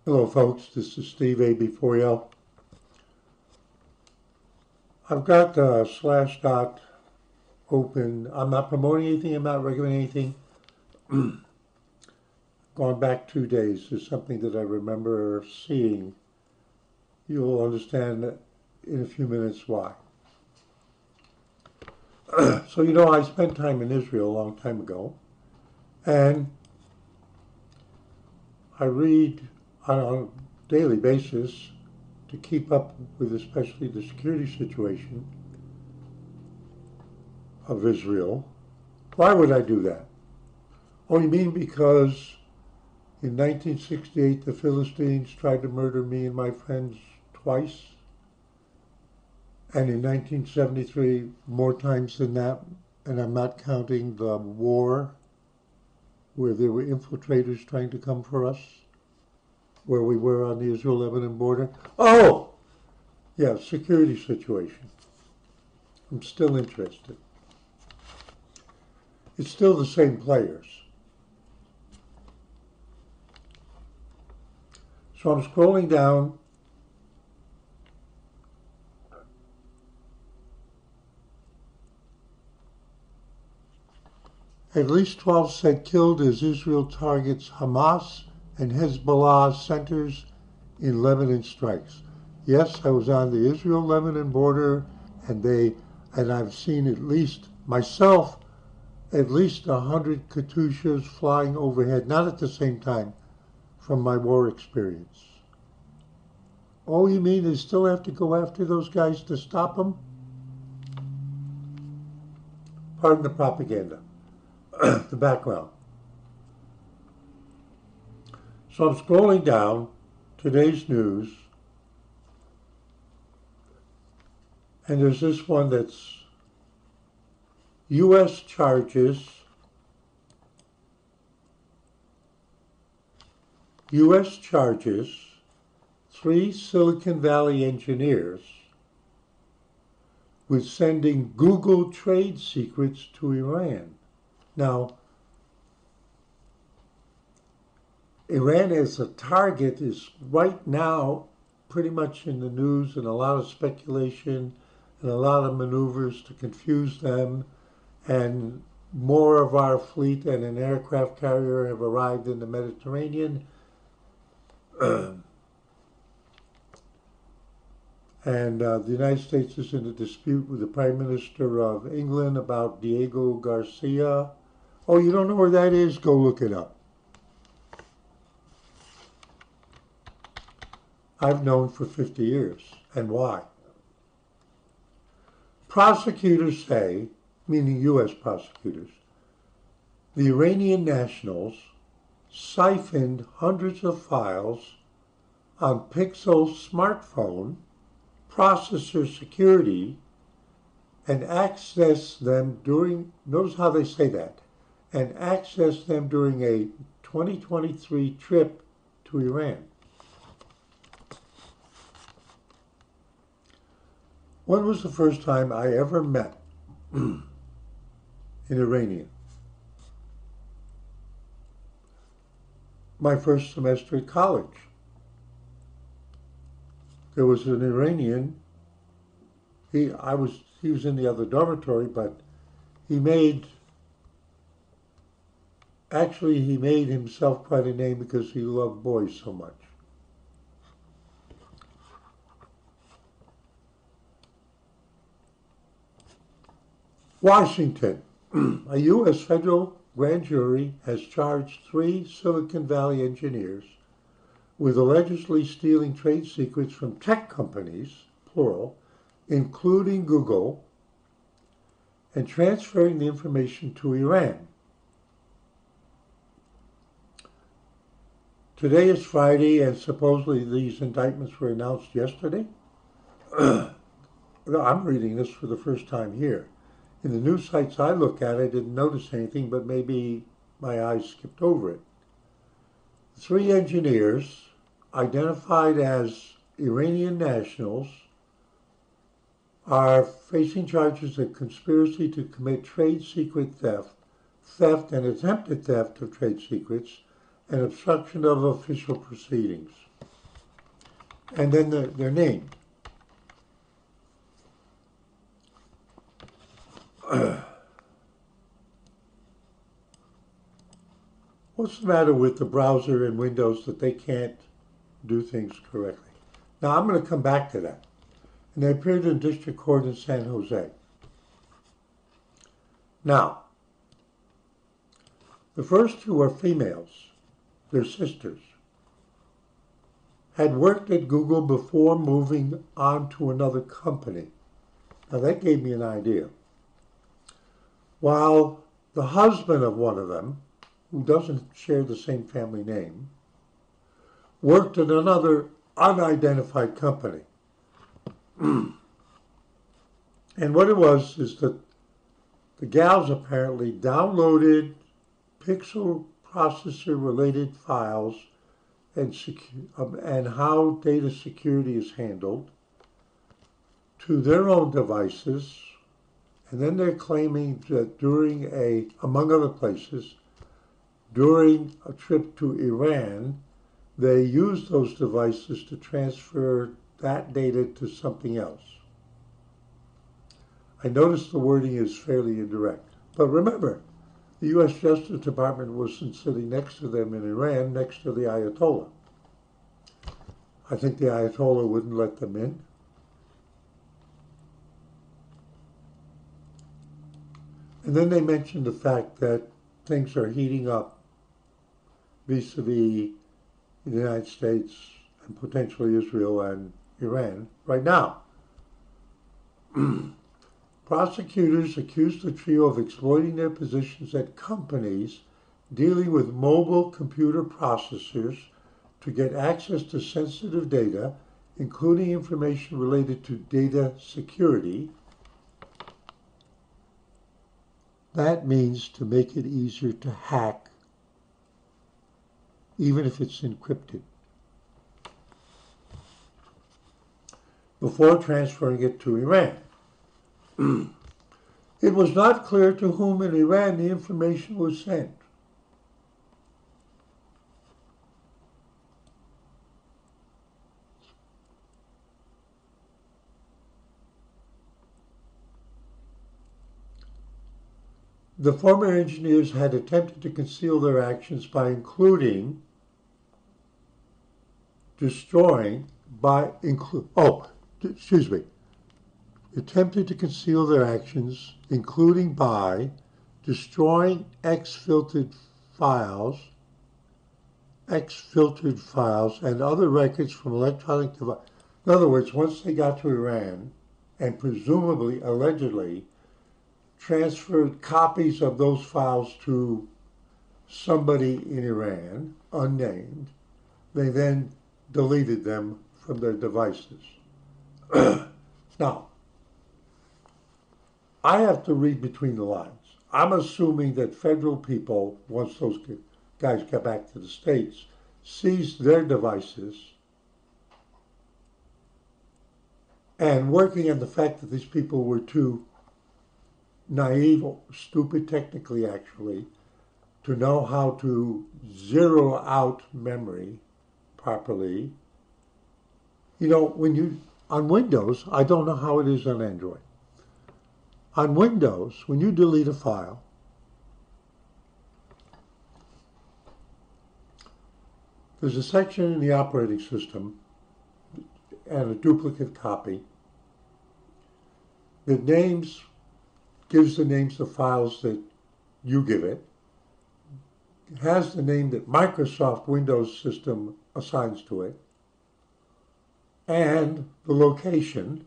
Hello folks, this is Steve AB4L. I've got Slashdot open. I'm not promoting anything, I'm not recommending anything. Going back 2 days is something that I remember seeing. You'll understand in a few minutes why. So I spent time in Israel a long time ago, and I read on a daily basis to keep up with especially the security situation of Israel. Why would I do that? Oh, you mean because in 1968 the Philistines tried to murder me and my friends twice? And in 1973 more times than that, and I'm not counting the war where there were infiltrators trying to come for us, where we were on the Israel-Lebanon border. Oh, yeah, security situation. I'm still interested. It's still the same players. So I'm scrolling down. At least 12 said killed as Israel targets Hamas and Hezbollah centers in Lebanon strikes. Yes, I was on the Israel-Lebanon border, and I've seen at least 100 Katyushas flying overhead, not at the same time, from my war experience. Oh, you mean they still have to go after those guys to stop them? Pardon the propaganda. The background. So I'm scrolling down today's news, and there's this one that's U.S. charges 3 Silicon Valley engineers with sending Google trade secrets to Iran. Now, Iran as a target is right now pretty much in the news, and a lot of speculation and a lot of maneuvers to confuse them. And more of our fleet and an aircraft carrier have arrived in the Mediterranean. And the United States is in a dispute with the Prime Minister of England about Diego Garcia. Oh, you don't know where that is? Go look it up. I've known for 50 years. And why? Prosecutors say, meaning U.S. prosecutors, the Iranian nationals siphoned hundreds of files on Pixel smartphone processor security and accessed them during, notice how they say that, and accessed them during a 2023 trip to Iran. When was the first time I ever met an Iranian? My first semester at college. There was an Iranian. He was in the other dormitory, but he made himself quite a name because he loved boys so much. Washington. A U.S. federal grand jury has charged 3 Silicon Valley engineers with allegedly stealing trade secrets from tech companies, plural, including Google, and transferring the information to Iran. Today is Friday, and supposedly these indictments were announced yesterday. I'm reading this for the first time here. In the news sites I look at, I didn't notice anything, but maybe my eyes skipped over it. 3 engineers, identified as Iranian nationals, are facing charges of conspiracy to commit trade secret theft and attempted theft of trade secrets, and obstruction of official proceedings. and then they're named. What's the matter with the browser in Windows that they can't do things correctly? Now, I'm going to come back to that. And they appeared in district court in San Jose. Now, the first two are females. They're sisters. Had worked at Google before moving on to another company. Now, that gave me an idea. While the husband of one of them, who doesn't share the same family name, worked at another unidentified company. And what it was is that the gals apparently downloaded pixel processor related files and how data security is handled to their own devices. And then they're claiming that among other places, during a trip to Iran, they used those devices to transfer that data to something else. I noticed the wording is fairly indirect. But remember, the U.S. Justice Department wasn't sitting next to them in Iran, next to the Ayatollah. I think the Ayatollah wouldn't let them in. And then they mentioned the fact that things are heating up vis-a-vis the United States and potentially Israel and Iran right now. Prosecutors accused the trio of exploiting their positions at companies dealing with mobile computer processors to get access to sensitive data, including information related to data security. That means to make it easier to hack, even if it's encrypted, before transferring it to Iran. It was not clear to whom in Iran the information was sent. The former engineers had attempted to conceal their actions by attempted to conceal their actions, including by destroying X-filtered files, and other records from electronic devices. In other words, once they got to Iran, and presumably, allegedly, transferred copies of those files to somebody in Iran, unnamed, they then deleted them from their devices. Now, I have to read between the lines. I'm assuming that federal people, once those guys got back to the States, seized their devices and working on the fact that these people were too naive, or stupid technically actually, to know how to zero out memory properly. You know, on Windows, I don't know how it is on Android. On Windows, when you delete a file, there's a section in the operating system and a duplicate copy that gives the names of files that you give it. It has the name that Microsoft Windows system assigns to it, and the location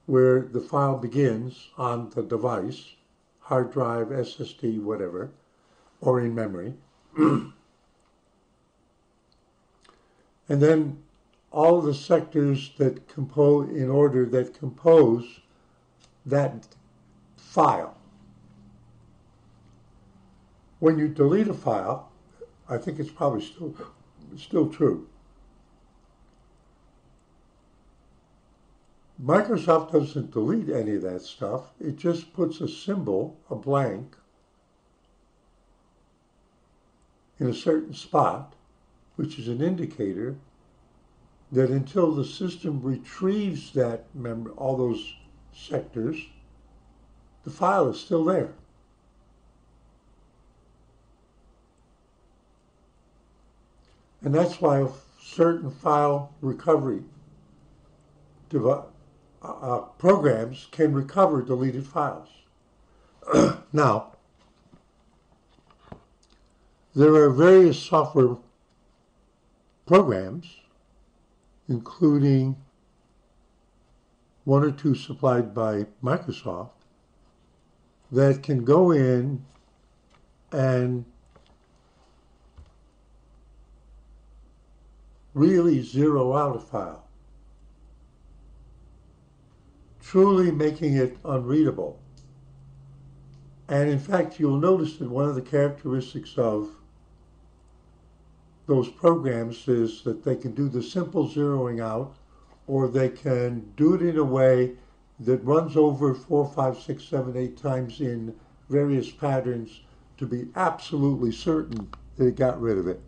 where the file begins on the device, hard drive, SSD, whatever, or in memory. And then all the sectors that compose that file. When you delete a file, I think it's probably still true. Microsoft doesn't delete any of that stuff. It just puts a symbol, a blank, in a certain spot, which is an indicator that until the system retrieves that all those sectors, the file is still there. And that's why certain file recovery programs can recover deleted files. Now, there are various software programs, including one or two supplied by Microsoft, that can go in and really zero out a file, truly making it unreadable. And in fact, you'll notice that one of the characteristics of those programs is that they can do the simple zeroing out, or they can do it in a way that runs over 4, 5, 6, 7, 8 times in various patterns to be absolutely certain that it got rid of it.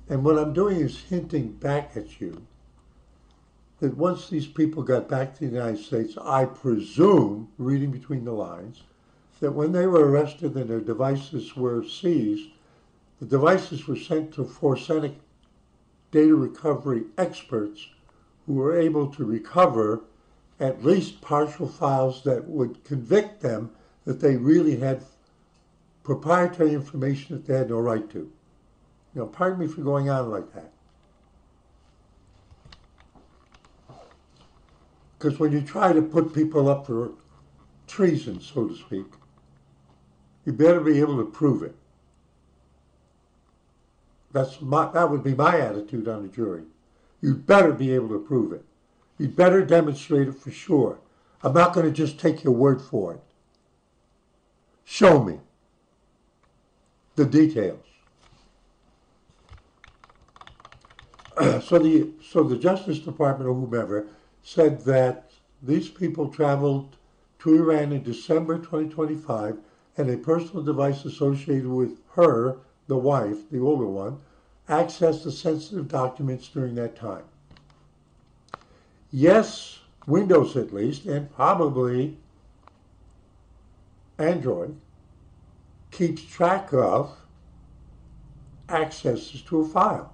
And what I'm doing is hinting back at you that once these people got back to the United States, I presume, reading between the lines, that when they were arrested and their devices were seized, the devices were sent to forensic data recovery experts who were able to recover at least partial files that would convict them that they really had proprietary information that they had no right to. You know, pardon me for going on like that. Because when you try to put people up for treason, so to speak, you better be able to prove it. That would be my attitude on a jury. You'd better be able to prove it. You'd better demonstrate it for sure. I'm not going to just take your word for it. Show me the details. So the Justice Department or whomever said that these people traveled to Iran in December 2025, and a personal device associated with her, the wife, the older one, accessed the sensitive documents during that time. Yes, Windows at least, and probably Android, keeps track of accesses to a file,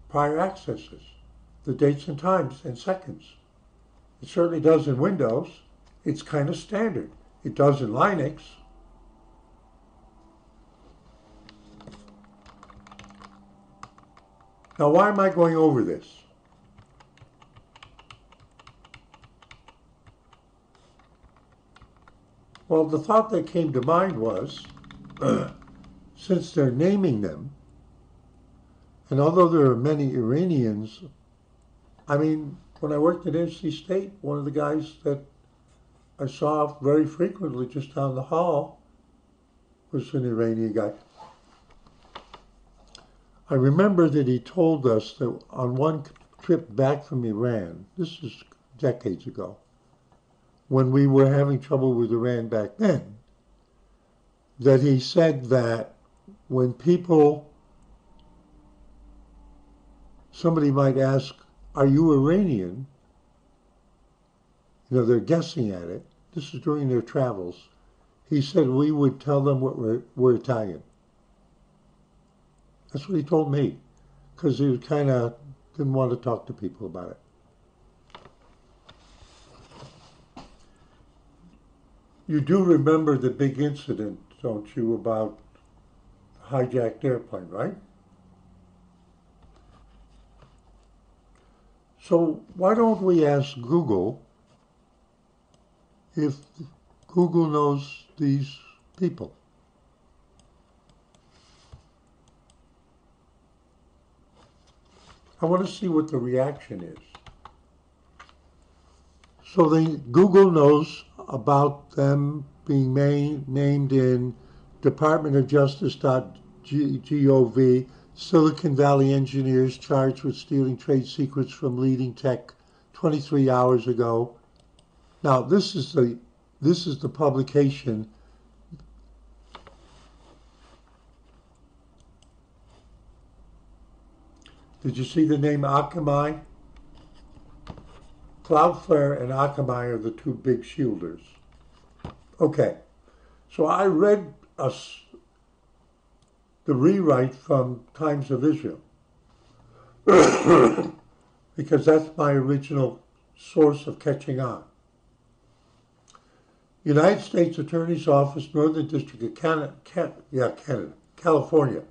prior accesses, the dates and times and seconds. It certainly does in Windows. It's kind of standard. It does in Linux. Now, why am I going over this? Well, the thought that came to mind was, since they're naming them, and although there are many Iranians, I mean, when I worked at NC State, one of the guys that I saw very frequently just down the hall was an Iranian guy. I remember that he told us that on one trip back from Iran, this is decades ago, when we were having trouble with Iran back then, that he said that when somebody might ask, are you Iranian? You know, they're guessing at it. This is during their travels. He said we would tell them we're Italian. That's what he told me, because he kind of didn't want to talk to people about it. You do remember the big incident, don't you, about the hijacked airplane, right? So why don't we ask Google if Google knows these people? I want to see what the reaction is. So Google knows about them being named in Department of Justice.gov, Silicon Valley engineers charged with stealing trade secrets from leading tech 23 hours ago. Now, this is the publication. Did you see the name Akamai? Cloudflare and Akamai are the two big shielders. Okay, so I read the rewrite from Times of Israel because that's my original source of catching on. United States Attorney's Office, Northern District of Canada, California.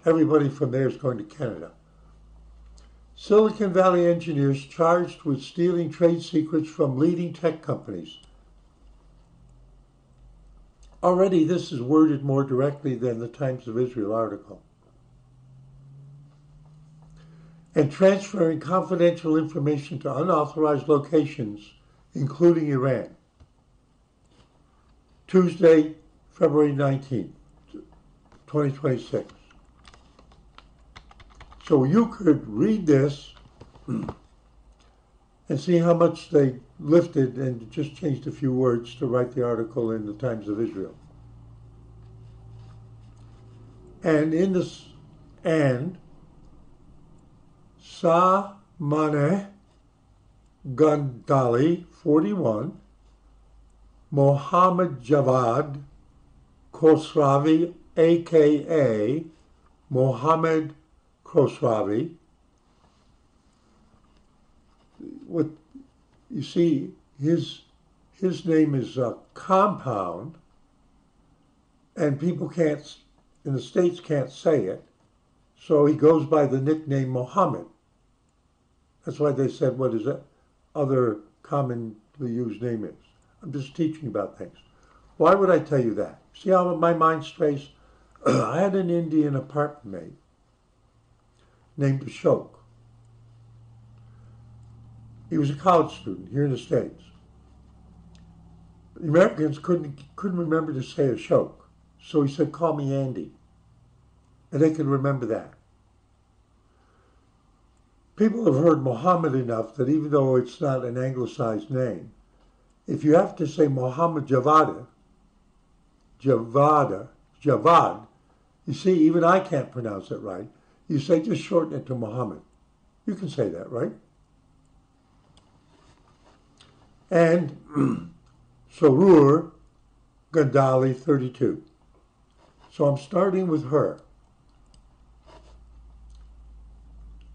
Everybody from there is going to Canada. Silicon Valley engineers charged with stealing trade secrets from leading tech companies. Already this is worded more directly than the Times of Israel article. And transferring confidential information to unauthorized locations, including Iran. Tuesday, February 19th, 2026. So you could read this and see how much they lifted and just changed a few words to write the article in the Times of Israel. And in this, and Samane Gandali, 41, Mohammed Javad Khosravi, a.k.a. Mohammed Khosravi. What you see, his name is a compound, and people can't, in the States, can't say it, so he goes by the nickname Mohammed. That's why they said, what is that other commonly used name is. I'm just teaching about things. Why would I tell you that? See how my mind strays? I had an Indian apartment mate named Ashok. He was a college student here in the States. The Americans couldn't remember to say Ashok, so he said, call me Andy. And they could remember that. People have heard Muhammad enough that even though it's not an anglicized name, if you have to say Muhammad Javad, you see, even I can't pronounce it right. You say, just shorten it to Muhammad. You can say that, right? And Sarur Gandali, 32. So I'm starting with her.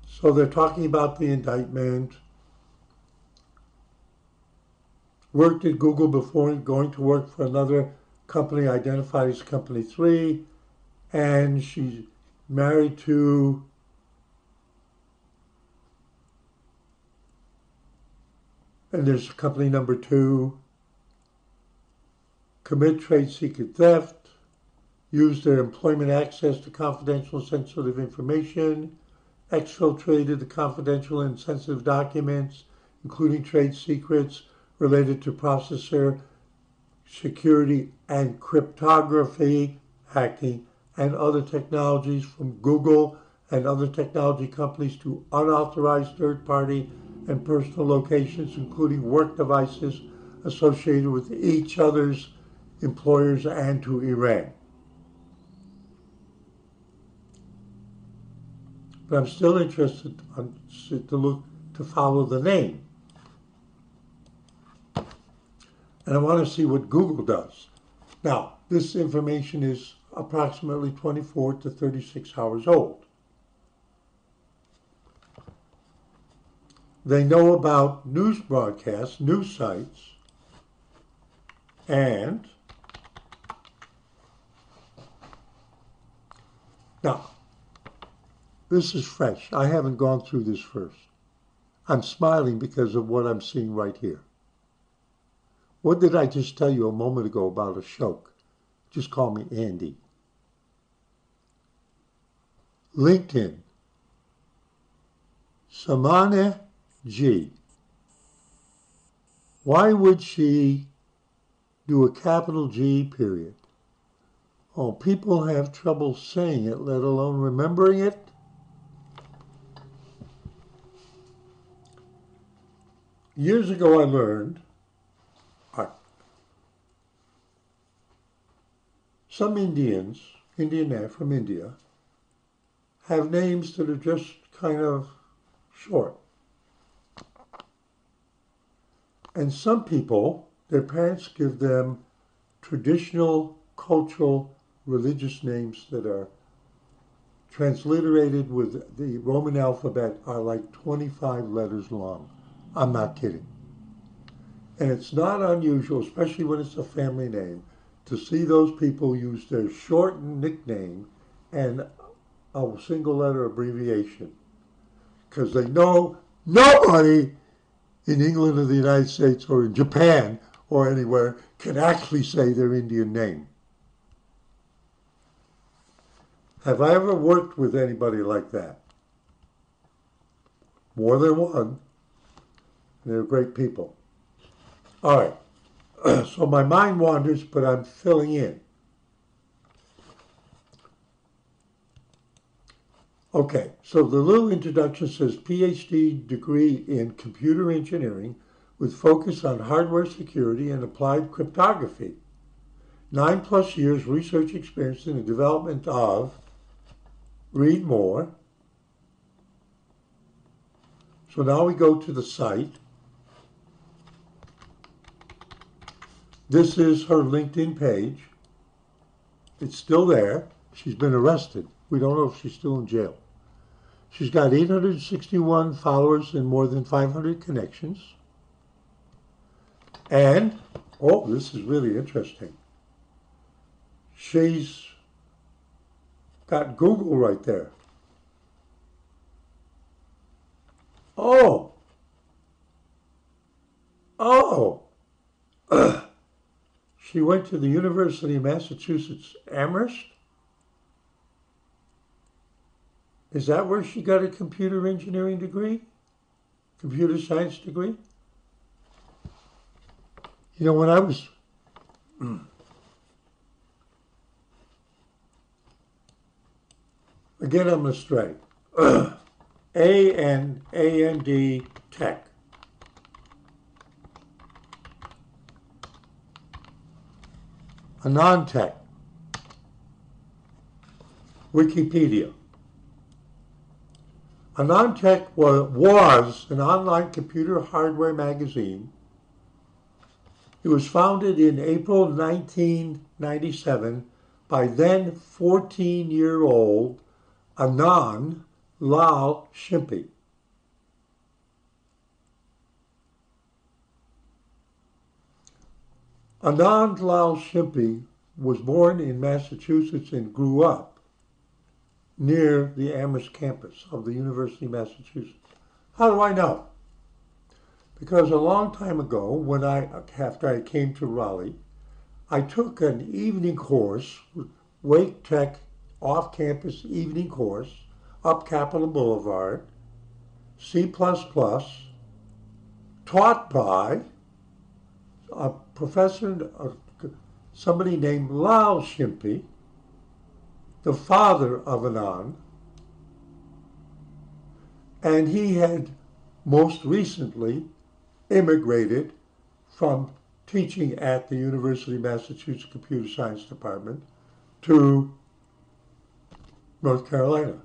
So they're talking about the indictment. Worked at Google before going to work for another company identified as Company 3. And she's married to and there's company number 2, commit trade secret theft, use their employment access to confidential and sensitive information, exfiltrated the confidential and sensitive documents, including trade secrets related to processor security and cryptography, hacking, and other technologies from Google and other technology companies to unauthorized third-party and personal locations, including work devices associated with each other's employers and to Iran. But I'm still interested to follow the name. And I want to see what Google does. Now, this information is approximately 24 to 36 hours old. They know about news broadcasts, news sites, and now, this is fresh. I haven't gone through this first. I'm smiling because of what I'm seeing right here. What did I just tell you a moment ago about Ashok? Just call me Andy. LinkedIn. Samane G. Why would she do a capital G period? Oh, people have trouble saying it, let alone remembering it. Years ago I learned some Indians from India, have names that are just kind of short. And some people, their parents give them traditional, cultural, religious names that are transliterated with the Roman alphabet, are like 25 letters long. I'm not kidding. And it's not unusual, especially when it's a family name, to see those people use their shortened nickname and a single letter abbreviation. Because they know nobody in England or the United States or in Japan or anywhere can actually say their Indian name. Have I ever worked with anybody like that? More than one. They're great people. All right. So my mind wanders, but I'm filling in. Okay, so the little introduction says PhD degree in computer engineering with focus on hardware security and applied cryptography. 9+ years research experience in the development of, read more. So now we go to the site. This is her LinkedIn page. It's still there. She's been arrested. We don't know if she's still in jail. She's got 861 followers and more than 500 connections. And, oh, this is really interesting. She's got Google right there. Oh. She went to the University of Massachusetts, Amherst. Is that where she got a computer engineering degree? Computer science degree? You know, when I was... Again, I'm astray. A-N-A-N-D Tech. Anand-Tech. Wikipedia. Anand-Tech was an online computer hardware magazine. It was founded in April 1997 by then 14-year-old Anand Lal Shimpi. Anand Lal Shimpi was born in Massachusetts and grew up near the Amherst campus of the University of Massachusetts. How do I know? Because a long time ago, after I came to Raleigh, I took an evening course, Wake Tech off-campus evening course, up Capitol Boulevard, C++, taught by a professor, somebody named Lal Shimpi, the father of Anand, and he had most recently immigrated from teaching at the University of Massachusetts Computer Science Department to North Carolina.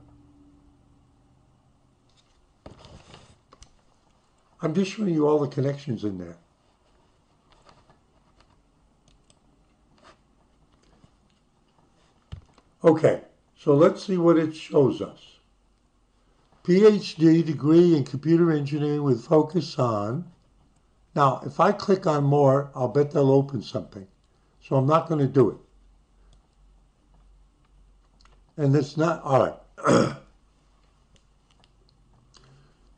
I'm just showing you all the connections in there. Okay, so let's see what it shows us. PhD degree in computer engineering with focus on. Now, if I click on more, I'll bet they'll open something. So I'm not going to do it. And it's not, all right.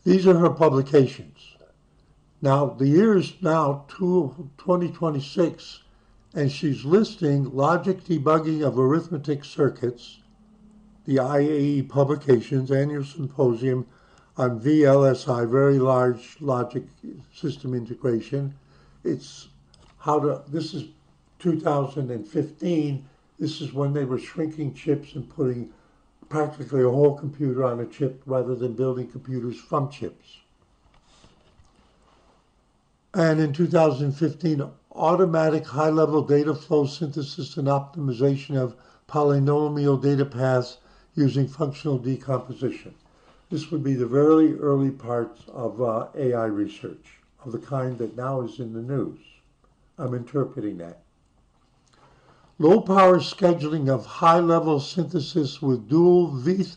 These are her publications. Now, the year is now 2026, and she's listing logic debugging of arithmetic circuits, the IAE publications, annual symposium on VLSI, very large logic system integration. This is 2015. This is when they were shrinking chips and putting practically a whole computer on a chip rather than building computers from chips. And in 2015, automatic high-level data flow synthesis and optimization of polynomial data paths using functional decomposition. This would be the very early parts of AI research, of the kind that now is in the news. I'm interpreting that. Low power scheduling of high level synthesis with dual VITH.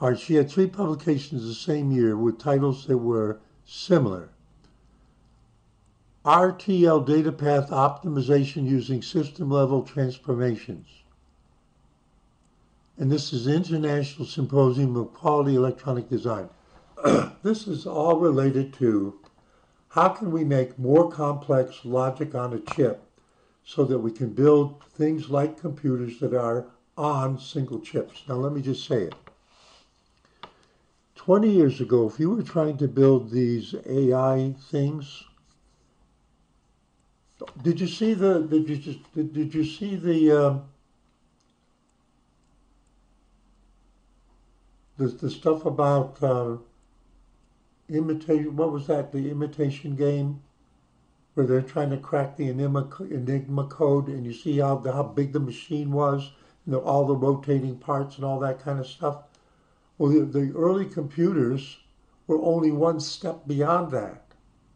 All right, she had 3 publications the same year with titles that were similar. RTL data path optimization using system level transformations. And this is the International Symposium of Quality Electronic Design. This is all related to how can we make more complex logic on a chip so that we can build things like computers that are on single chips. Now let me just say it. 20 years ago, if you were trying to build these AI things, did you see the stuff about imitation? What was that? The imitation game where they're trying to crack the Enigma code, and you see how big the machine was, and all the rotating parts and all that kind of stuff. Well, the early computers were only one step beyond that.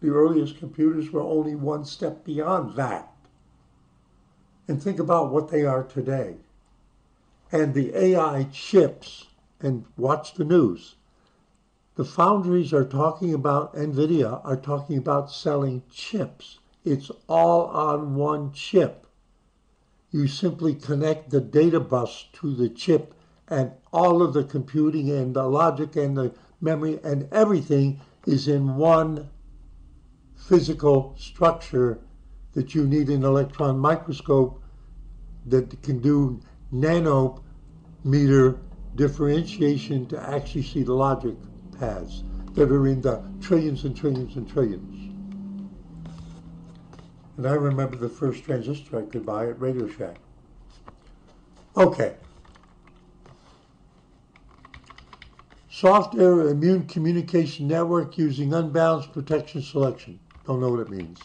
The earliest computers were only one step beyond that. And think about what they are today. And the AI chips, and watch the news. The foundries are talking about, NVIDIA are talking about selling chips. It's all on one chip. You simply connect the data bus to the chip, and all of the computing and the logic and the memory and everything is in one physical structure that you need an electron microscope that can do nanometer differentiation to actually see the logic paths that are in the trillions and trillions and trillions. And I remember the first transistor I could buy at Radio Shack. Okay. Soft error immune communication network using unbalanced protection selection. Don't know what it means.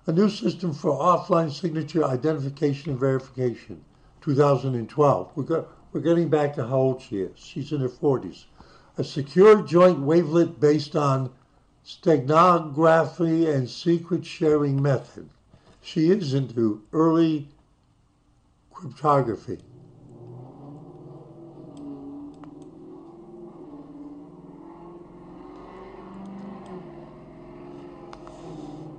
A new system for offline signature identification and verification. 2012. We're getting back to how old she is. She's in her 40s. A secure joint wavelet based on steganography and secret sharing method. She is into early cryptography.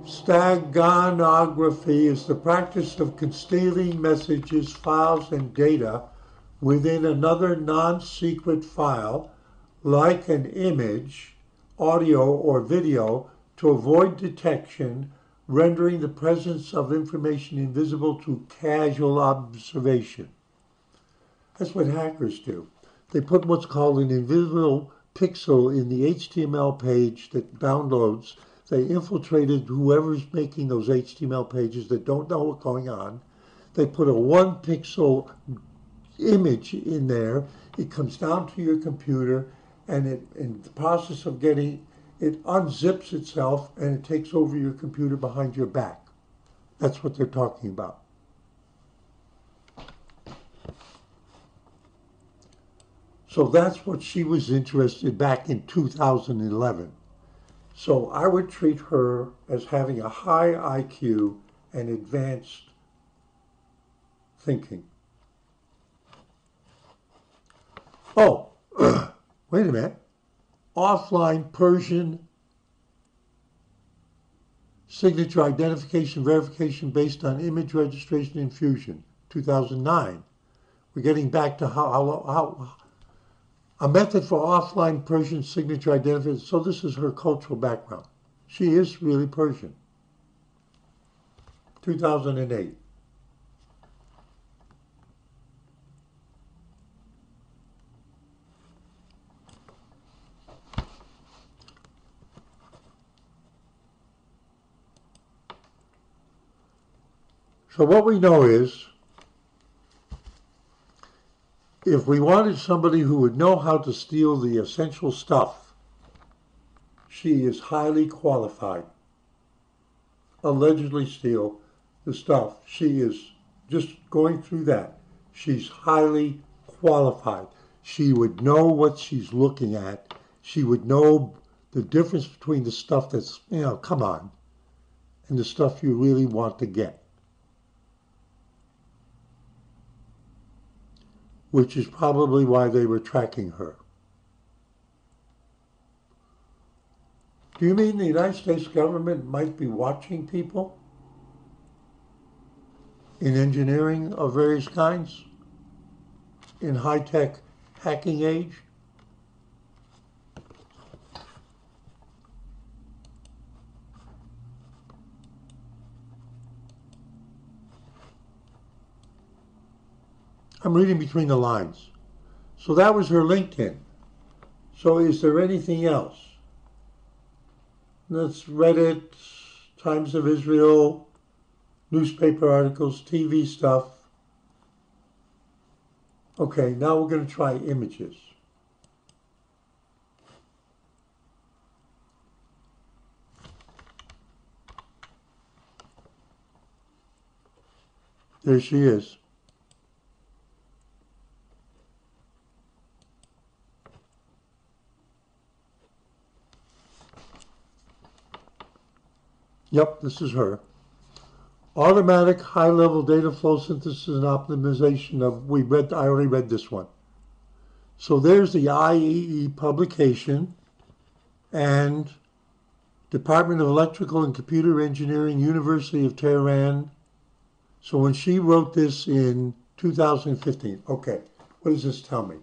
Steganography is the practice of concealing messages, files, and data within another non-secret file, like an image, audio, or video, to avoid detection, rendering the presence of information invisible to casual observation. That's what hackers do. They put what's called an invisible pixel in the HTML page that downloads. They infiltrated whoever's making those HTML pages that don't know what's going on. They put a 1 pixel image in there. It comes down to your computer, and in the process of getting it unzips itself, and it takes over your computer behind your back. That's what they're talking about. So that's what she was interested in back in 2011. So I would treat her as having a high IQ and advanced thinking. Oh, wait a minute. Offline Persian signature identification verification based on image registration and fusion, 2009. We're getting back to how a method for offline Persian signature identification. So this is her cultural background. She is really Persian. 2008. So what we know is, if we wanted somebody who would know how to steal the essential stuff, she is highly qualified. allegedly steal the stuff. She is just going through that. She's highly qualified. She would know what she's looking at. She would know the difference between the stuff that's, come on, and the stuff you really want to get. Which is probably why they were tracking her. Do you mean the United States government might be watching people in engineering of various kinds, in high-tech hacking age? I'm reading between the lines. So that was her LinkedIn. So is there anything else? That's Reddit, Times of Israel, newspaper articles, TV stuff. Okay, now we're going to try images. There she is. Yep, this is her. Automatic high-level data flow synthesis and optimization of, I already read this one. So there's the IEE publication and Department of Electrical and Computer Engineering, University of Tehran. So when she wrote this in 2015, okay, what does this tell me?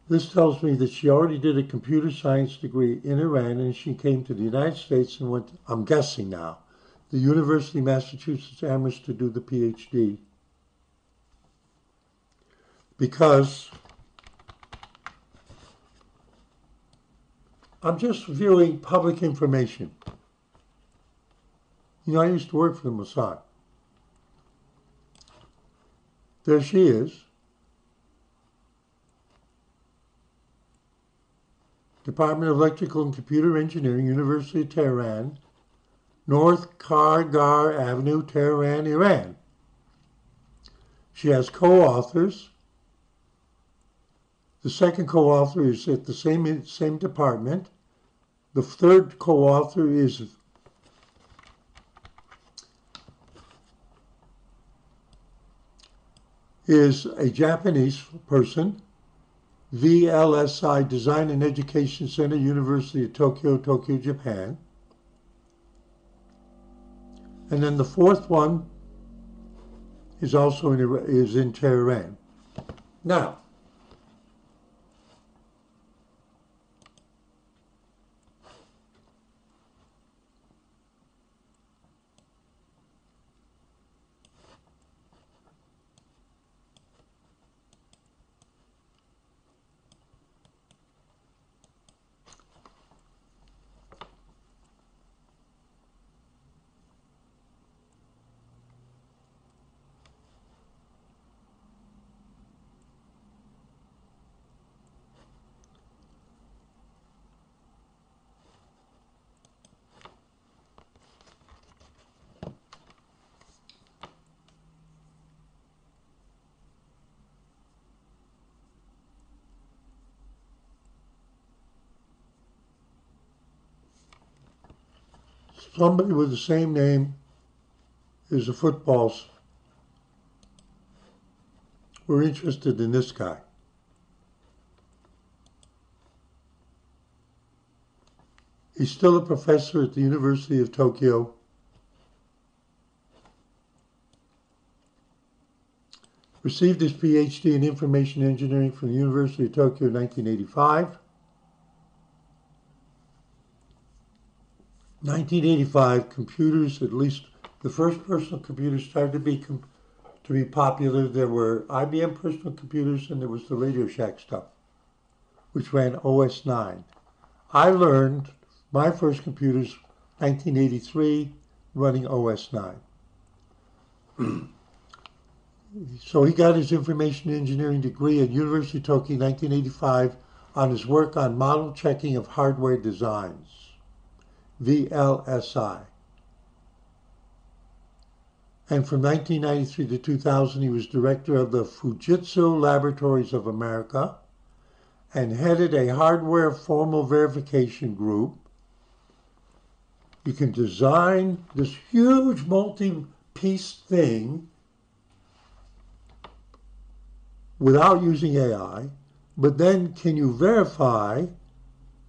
This tells me that she already did a computer science degree in Iran and she came to the United States and went, I'm guessing now, the University of Massachusetts Amherst to do the PhD. Because I'm just viewing public information. I used to work for the Mossad. There she is. Department of Electrical and Computer Engineering, University of Tehran, North Kargar Avenue, Tehran, Iran. She has co-authors. The second co-author is at the same department. The third co-author is a Japanese person. VLSI Design and Education Center, University of Tokyo, Tokyo, Japan. And then the fourth one is also in Tehran. Now, somebody with the same name as the footballs. We're interested in this guy. He's still a professor at the University of Tokyo. Received his PhD in Information Engineering from the University of Tokyo in 1985. 1985, computers, at least the first personal computers, started to be popular. There were IBM personal computers and there was the Radio Shack stuff, which ran OS 9. I learned my first computers, 1983, running OS 9. So he got his information engineering degree at University of Tokyo in 1985 on his work on model checking of hardware designs, VLSI. And from 1993 to 2000, he was director of the Fujitsu Laboratories of America and headed a hardware formal verification group. You can design this huge multi-piece thing without using AI, but then can you verify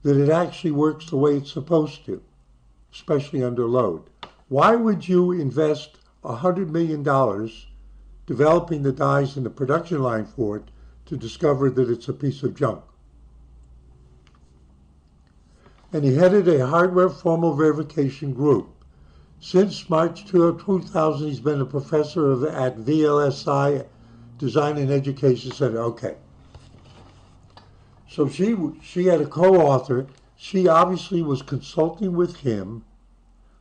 that it actually works the way it's supposed to, especially under load? Why would you invest $100 million developing the dies in the production line for it to discover that it's a piece of junk? And he headed a hardware formal verification group. Since March 2000, he's been a professor at VLSI Design and Education Center. Okay. So she had a co-author. She obviously was consulting with him,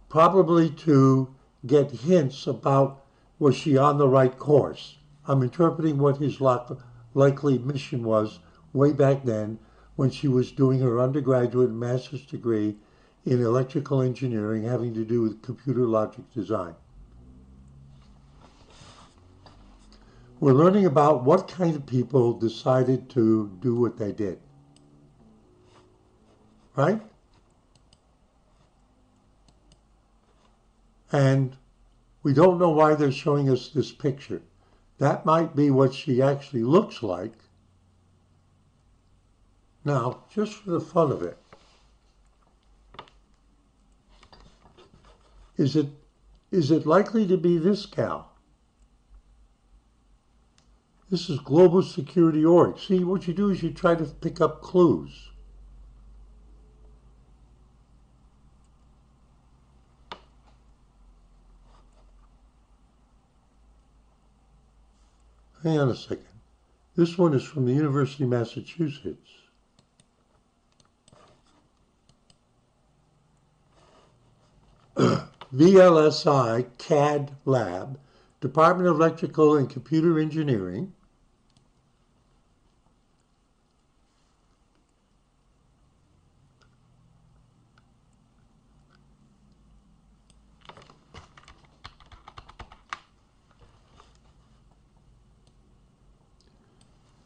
probably to get hints about was she on the right course. I'm interpreting what his likely mission was way back then when she was doing her undergraduate and master's degree in electrical engineering having to do with computer logic design. We're learning about what kind of people decided to do what they did. Right? And we don't know why they're showing us this picture. That might be what she actually looks like. Now, just for the fun of it, is it likely to be this gal? This is Global Security Org. See, what you do is you try to pick up clues. Hang on a second. This one is from the University of Massachusetts. VLSI CAD Lab, Department of Electrical and Computer Engineering.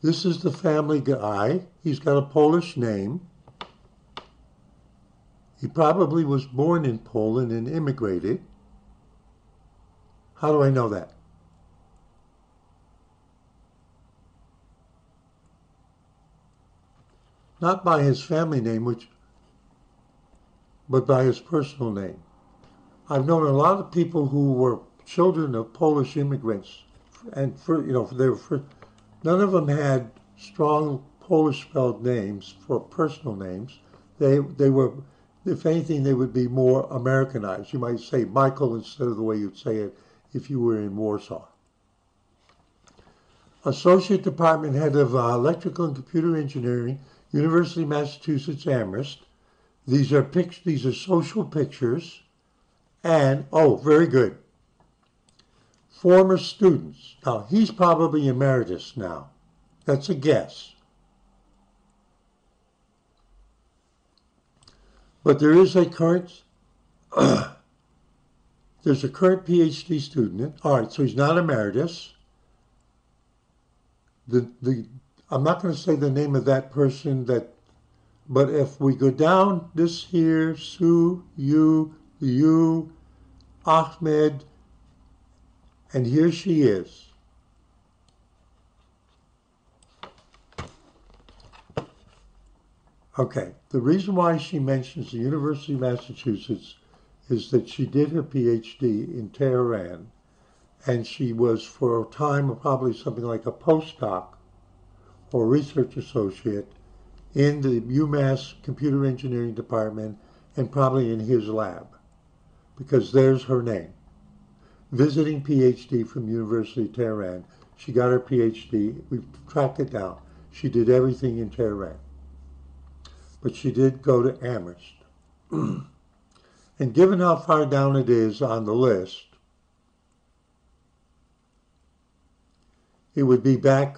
This is the family guy. He's got a Polish name. He probably was born in Poland and immigrated. How do I know that? Not by his family name, but by his personal name. I've known a lot of people who were children of Polish immigrants, and none of them had strong Polish spelled names for personal names. They were, if anything, they would be more Americanized. You might say Michael instead of the way you'd say it if you were in Warsaw. Associate Department Head of Electrical and Computer Engineering, University of Massachusetts Amherst. These are social pictures, and very good. Former students. Now he's probably emeritus now. That's a guess. But there is a current. There's a current PhD student. All right, so he's not emeritus. I'm not going to say the name of that person but if we go down this here, Sue, you, Ahmed, and here she is. Okay, the reason why she mentions the University of Massachusetts is that she did her PhD in Tehran, and she was for a time probably something like a postdoc or research associate in the UMass Computer Engineering Department and probably in his lab, because there's her name. Visiting PhD from University of Tehran. She got her PhD. We've tracked it down. She did everything in Tehran. But she did go to Amherst. And given how far down it is on the list, it would be back,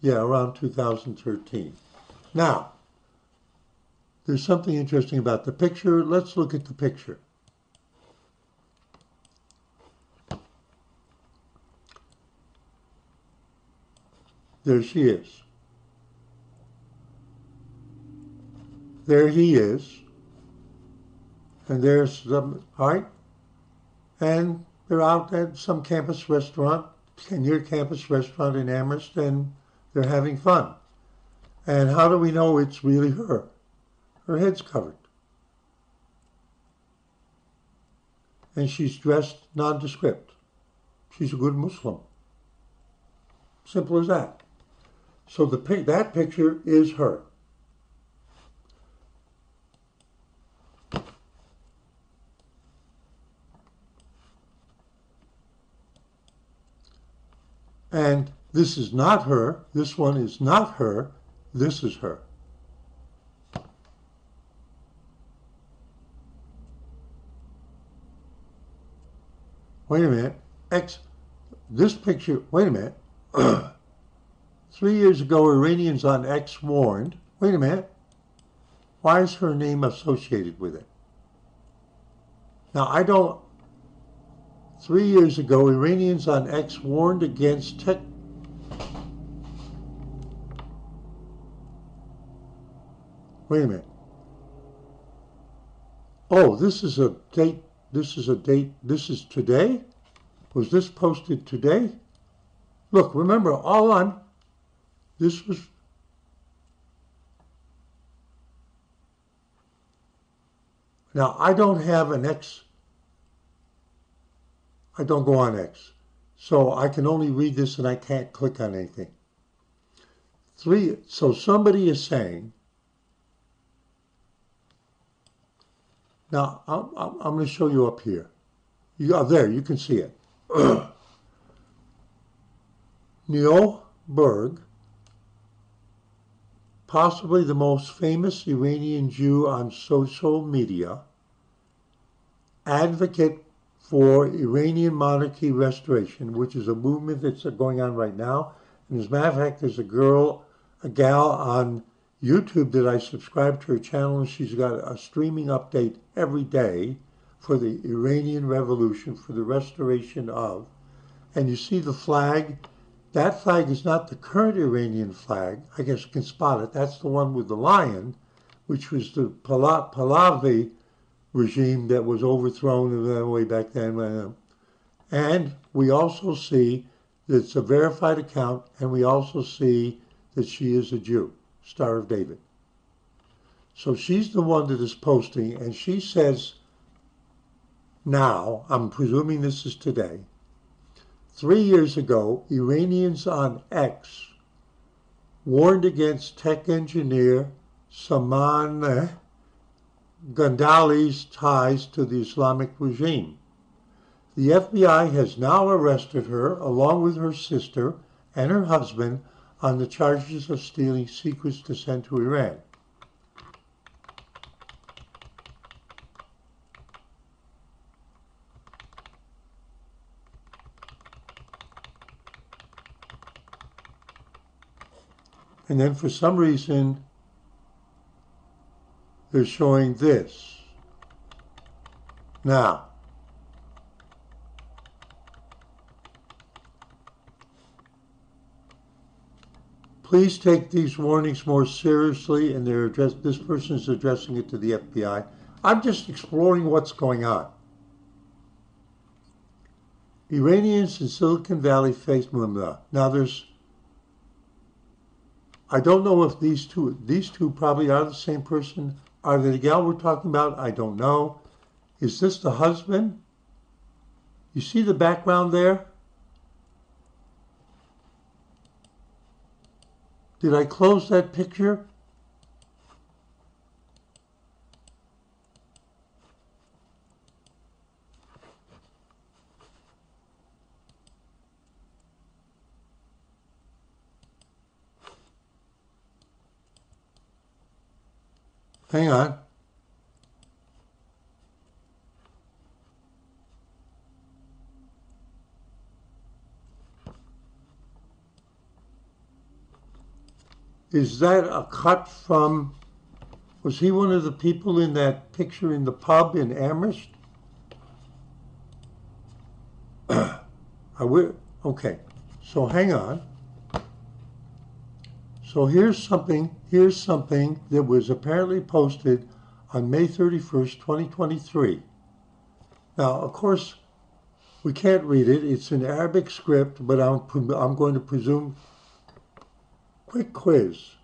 around 2013. Now, there's something interesting about the picture. Let's look at the picture. There she is. There he is. And there's some, all right? And they're out at some campus restaurant, near campus restaurant in Amherst, and they're having fun. And how do we know it's really her? Her head's covered. And she's dressed nondescript. She's a good Muslim. Simple as that. So that picture is her. And this is not her. This one is not her. This is her. Wait a minute. This picture, wait a minute. 3 years ago, Iranians on X warned, wait a minute. Why is her name associated with it? Now, 3 years ago, Iranians on X warned against Wait a minute. Oh, this is a date. This is a date. This is today? Was this posted today? Look, remember, this was... Now, I don't have an X. I don't go on X. So I can only read this and I can't click on anything. So somebody is saying, now I'm going to show you up here. There, you can see it. Neil Berg, possibly the most famous Iranian Jew on social media, advocate for Iranian monarchy restoration, which is a movement that's going on right now. And as a matter of fact, there's a gal on YouTube that I subscribe to her channel, and she's got a streaming update every day for the Iranian Revolution, for the restoration of. And you see the flag. That flag is not the current Iranian flag. I guess you can spot it. That's the one with the lion, which was the Pahlavi regime that was overthrown way back then. And we also see that it's a verified account, and we also see that she is a Jew, Star of David. So she's the one that is posting, and she says, now, I'm presuming this is today, 3 years ago, Iranians on X warned against tech engineer Saman Gandali's ties to the Islamic regime. The FBI has now arrested her, along with her sister and her husband, on the charges of stealing secrets to send to Iran. And then for some reason, they're showing this. Now, please take these warnings more seriously, and this person is addressing it to the FBI. I'm just exploring what's going on. Iranians in Silicon Valley face Mumla. Now I don't know if these two probably are the same person. Are they the gal we're talking about? I don't know. Is this the husband? You see the background there? Did I close that picture? Hang on. is that a cut from, was he one of the people in that picture in the pub in Amherst? Okay, so hang on. So here's something that was apparently posted on May 31st, 2023. Now, of course, we can't read it. It's in Arabic script, but I'm going to presume. Quick quiz.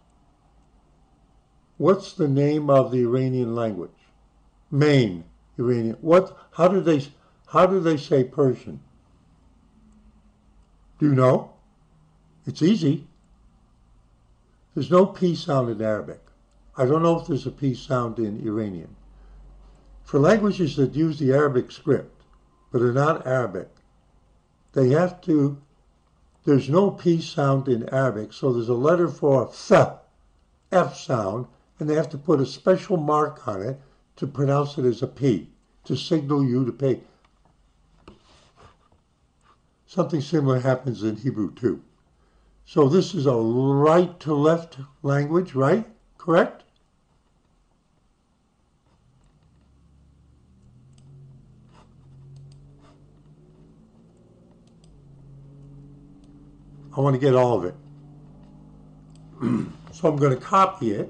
What's the name of the Iranian language? Main Iranian. What? How do they say Persian? Do you know? It's easy. There's no P sound in Arabic. I don't know if there's a P sound in Iranian. For languages that use the Arabic script, but are not Arabic, they have to, there's no P sound in Arabic, so there's a letter for F sound, and they have to put a special mark on it to pronounce it as a P, to signal you to pay. Something similar happens in Hebrew too. So this is a right to left language, right? Correct? I want to get all of it. So I'm going to copy it.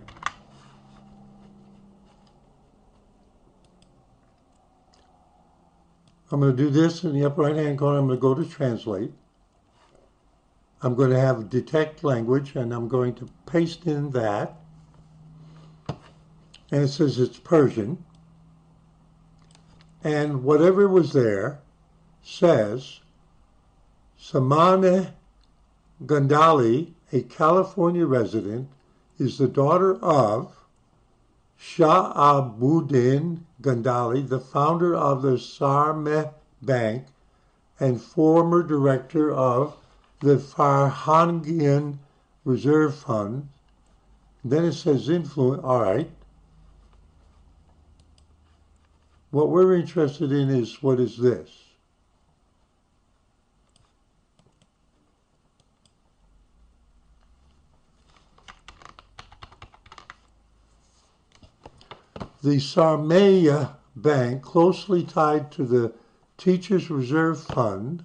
I'm going to do this in the upper right hand corner. I'm going to go to translate. I'm going to have detect language, and I'm going to paste in that. And it says it's Persian. And whatever was there says Samane Gandali, a California resident, is the daughter of Sha'abuddin Gandali, the founder of the Sarmeh Bank and former director of the Farhangian Reserve Fund. Then it says influence. All right. What we're interested in is, what is this? The Sarmeh Bank, closely tied to the Teachers Reserve Fund,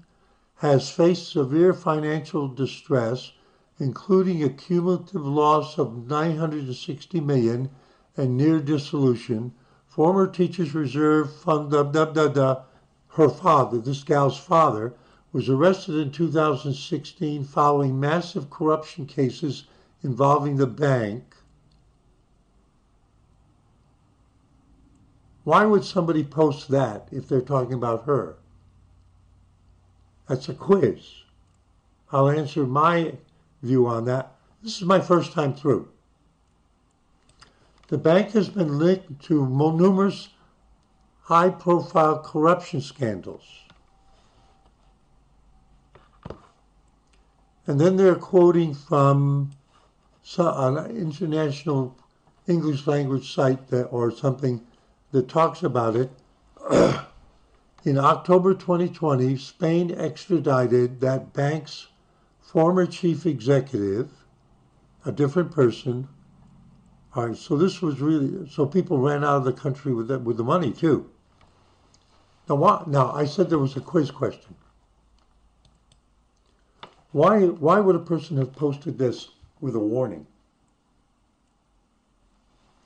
has faced severe financial distress, including a cumulative loss of $960 million and near dissolution. Former Teachers Reserve Fund, her father, this gal's father, was arrested in 2016 following massive corruption cases involving the bank. Why would somebody post that if they're talking about her? That's a quiz. I'll answer my view on that. This is my first time through. The bank has been linked to numerous high-profile corruption scandals. And then they're quoting from an international English language site or something that talks about it. In October 2020, Spain extradited that bank's former chief executive, a different person. All right, so this was really, so people ran out of the country with the money too. Now, I said there was a quiz question. Why would a person have posted this with a warning?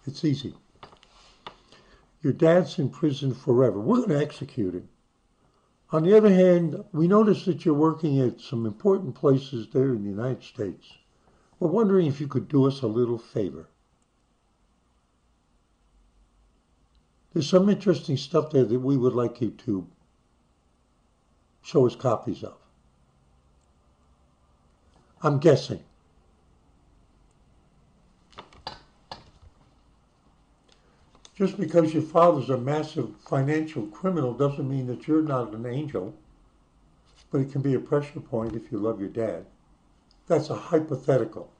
It's easy. Your dad's in prison forever. We're going to execute him. On the other hand, we notice that you're working at some important places there in the United States. We're wondering if you could do us a little favor. There's some interesting stuff there that we would like you to show us copies of. I'm guessing. Just because your father's a massive financial criminal doesn't mean that you're not an angel, but it can be a pressure point if you love your dad. That's a hypothetical.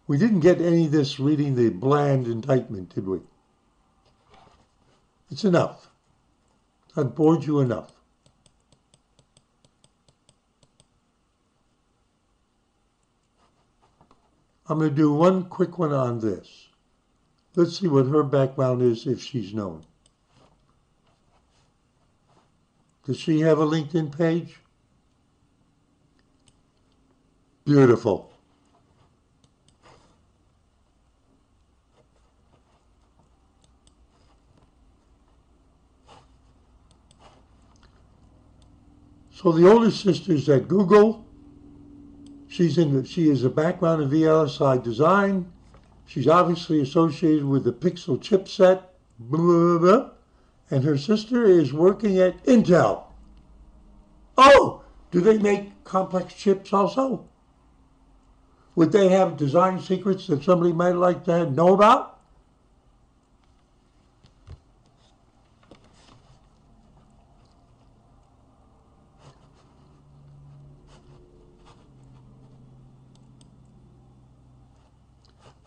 We didn't get any of this reading the bland indictment, did we? It's enough. I've bored you enough. I'm going to do one quick one on this. Let's see what her background is if she's known. Does she have a LinkedIn page? Beautiful. So the older sister's at Google. She has a background in VLSI design. She's obviously associated with the Pixel chipset. Blah, blah, blah. And her sister is working at Intel. Oh, do they make complex chips also? Would they have design secrets that somebody might like to know about?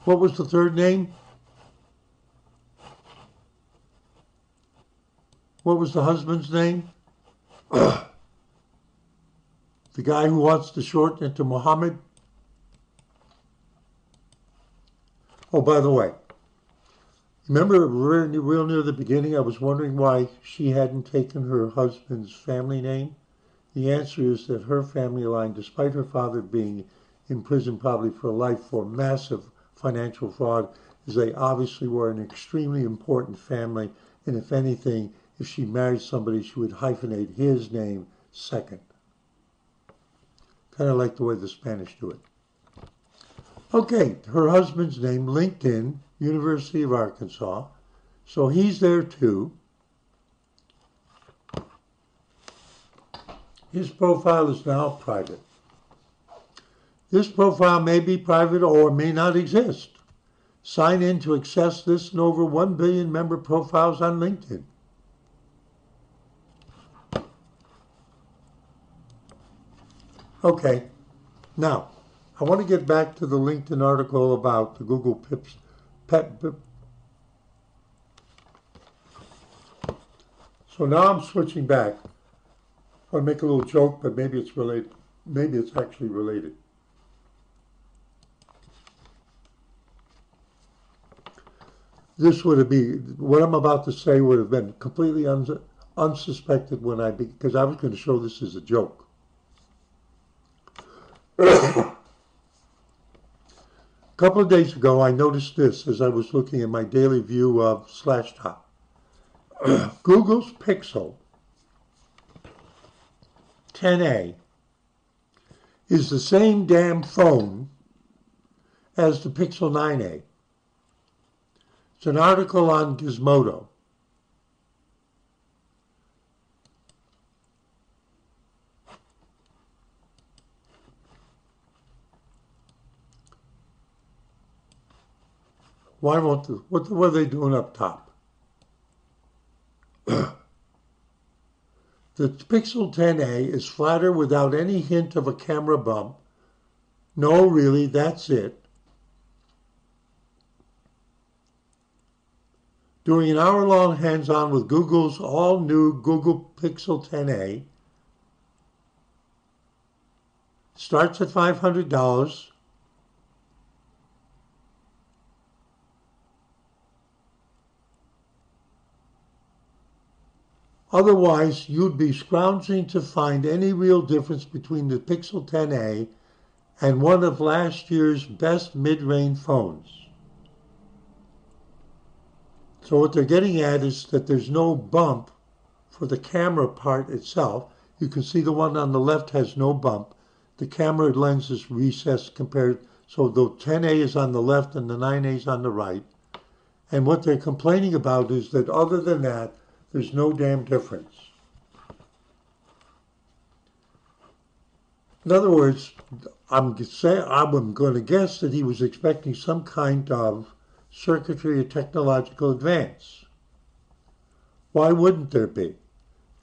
What was the third name? What was the husband's name? The guy who wants to shorten it to Muhammad? Oh, by the way, remember real near the beginning, I was wondering why she hadn't taken her husband's family name? The answer is that her family line, despite her father being in prison probably for life for massive financial fraud, is they obviously were an extremely important family, and if anything, if she married somebody, she would hyphenate his name second. Kind of like the way the Spanish do it. Okay, her husband's name, LinkedIn, University of Arkansas. So he's there too. His profile is now private. This profile may be private or may not exist. Sign in to access this and over 1 billion member profiles on LinkedIn. Okay, now I want to get back to the LinkedIn article about the Google Pips. So now I'm switching back. I want to make a little joke, but maybe it's related. Maybe it's actually related. This would have been, what I'm about to say would have been completely unsuspected when because I was going to show this as a joke. A couple of days ago, I noticed this as I was looking at my daily view of Slashdot. Google's Pixel 10a is the same damn phone as the Pixel 9a. It's an article on Gizmodo. Why won't what are they doing up top? The Pixel 10a is flatter without any hint of a camera bump. No, really, that's it. Doing an hour-long hands-on with Google's all-new Google Pixel 10a. Starts at $500. Otherwise, you'd be scrounging to find any real difference between the Pixel 10a and one of last year's best mid-range phones. So what they're getting at is that there's no bump for the camera part itself. You can see the one on the left has no bump. The camera lens is recessed compared, so the 10A is on the left and the 9A is on the right. And what they're complaining about is that other than that, there's no damn difference. In other words, I'm going to guess that he was expecting some kind of circuitry or technological advance. Why wouldn't there be?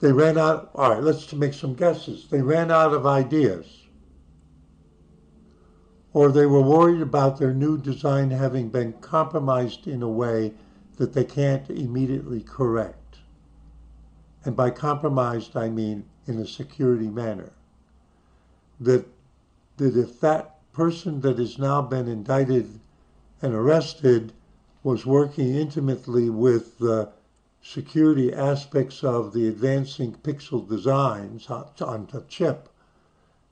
They ran out, all right, let's make some guesses. They ran out of ideas. Or they were worried about their new design having been compromised in a way that they can't immediately correct. And by compromised, I mean in a security manner. That if that person that has now been indicted and arrested was working intimately with the security aspects of the advancing pixel designs on the chip,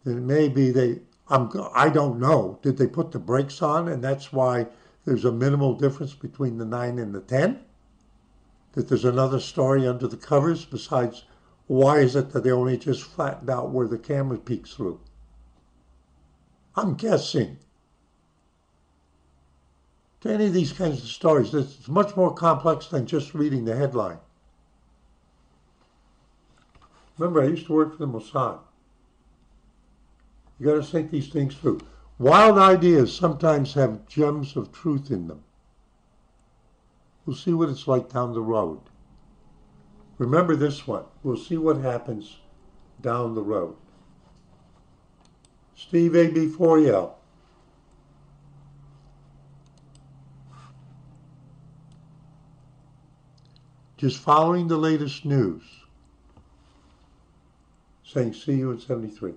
then maybe I don't know. Did they put the brakes on and that's why there's a minimal difference between the 9 and the 10? That there's another story under the covers besides why is it that they only just flattened out where the camera peeks through? I'm guessing. To any of these kinds of stories, it's much more complex than just reading the headline. Remember, I used to work for the Mossad. You got to think these things through. Wild ideas sometimes have gems of truth in them. We'll see what it's like down the road. Remember this one. We'll see what happens down the road. Steve AB4L. Just following the latest news. Saying see you in 73.